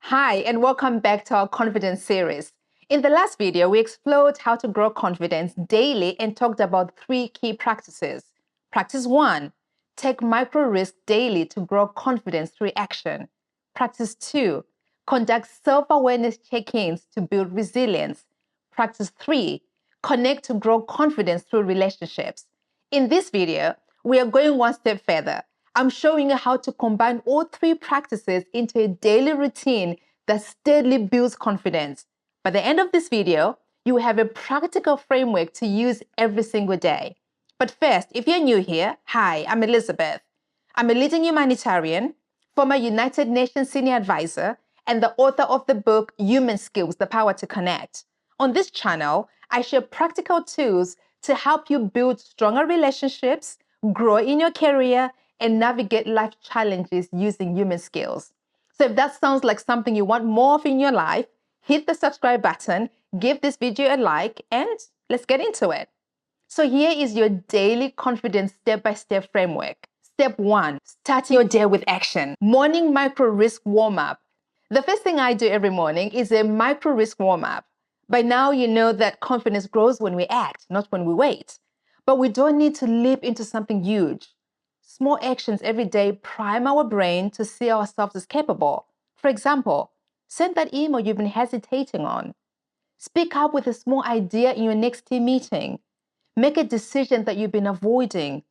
Hi, and welcome back to our confidence series. In the last video, we explored how to grow confidence daily and talked about 3 key practices. Practice 1, take micro risks daily to grow confidence through action. Practice 2, conduct self-awareness check-ins to build resilience. Practice 3, connect to grow confidence through relationships. In this video, we are going one step further. I'm showing you how to combine all 3 practices into a daily routine that steadily builds confidence. By the end of this video, you will have a practical framework to use every single day. But first, if you're new here, hi, I'm Elizabeth. I'm a leading humanitarian, former United Nations Senior Advisor, and the author of the book, Human Skills, The Power to Connect. On this channel, I share practical tools to help you build stronger relationships, grow in your career, and navigate life challenges using human skills. So if that sounds like something you want more of in your life, hit the subscribe button, give this video a like, and let's get into it. So here is your daily confidence step-by-step framework. Step 1, start your day with action. Morning micro risk warm-up. The first thing I do every morning is a micro risk warm-up. By now, you know that confidence grows when we act, not when we wait. But we don't need to leap into something huge. Small actions every day prime our brain to see ourselves as capable. For example, send that email you've been hesitating on. Speak up with a small idea in your next team meeting. Make a decision that you've been avoiding.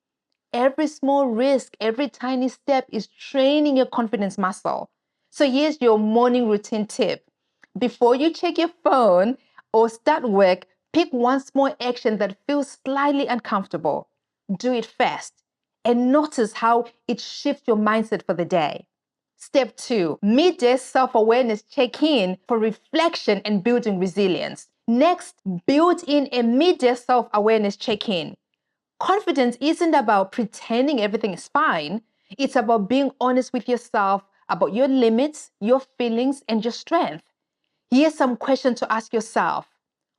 Every small risk, every tiny step is training your confidence muscle. So here's your morning routine tip. Before you check your phone or start work, pick one small action that feels slightly uncomfortable. Do it first. And notice how it shifts your mindset for the day. Step 2, midday self-awareness check-in for reflection and building resilience. Next, build in a midday self-awareness check-in. Confidence isn't about pretending everything is fine. It's about being honest with yourself about your limits, your feelings, and your strength. Here's some questions to ask yourself.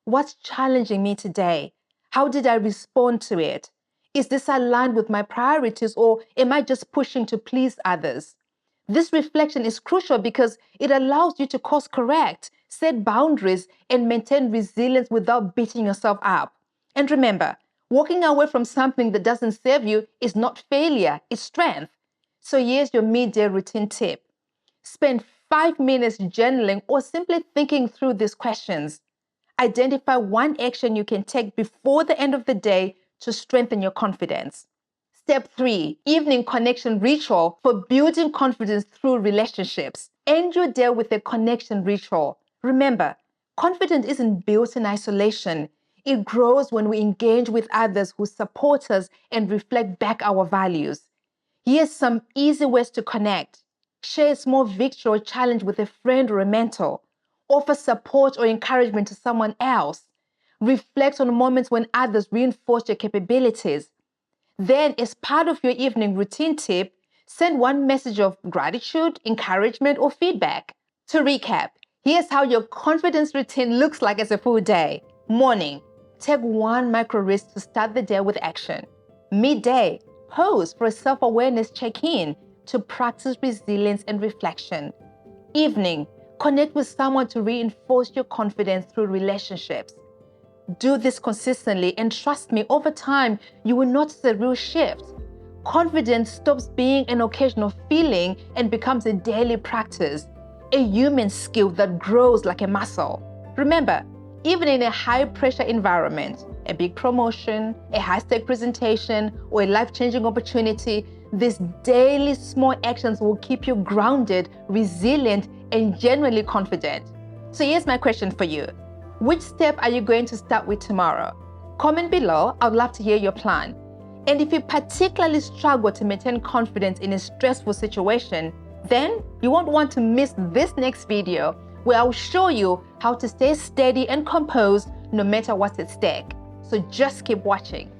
What's challenging me today? How did I respond to it? Is this aligned with my priorities, or am I just pushing to please others? This reflection is crucial because it allows you to course correct, set boundaries, and maintain resilience without beating yourself up. And remember, walking away from something that doesn't serve you is not failure, it's strength. So here's your midday routine tip. Spend 5 minutes journaling or simply thinking through these questions. Identify one action you can take before the end of the day to strengthen your confidence. Step 3, evening connection ritual for building confidence through relationships. End your day with a connection ritual. Remember, confidence isn't built in isolation. It grows when we engage with others who support us and reflect back our values. Here's some easy ways to connect. Share a small victory or challenge with a friend or a mentor. Offer support or encouragement to someone else. Reflect on moments when others reinforce your capabilities. Then, as part of your evening routine tip, send one message of gratitude, encouragement, or feedback. To recap, here's how your confidence routine looks like as a full day. Morning, take one micro risk to start the day with action. Midday, pause for a self-awareness check-in to practice resilience and reflection. Evening, connect with someone to reinforce your confidence through relationships. Do this consistently, and trust me, over time, you will notice a real shift. Confidence stops being an occasional feeling and becomes a daily practice, a human skill that grows like a muscle. Remember, even in a high-pressure environment, a big promotion, a high-stake presentation, or a life-changing opportunity, these daily small actions will keep you grounded, resilient, and genuinely confident. So here's my question for you. Which step are you going to start with tomorrow? Comment below. I'd love to hear your plan. And if you particularly struggle to maintain confidence in a stressful situation, then you won't want to miss this next video where I'll show you how to stay steady and composed no matter what's at stake. So just keep watching.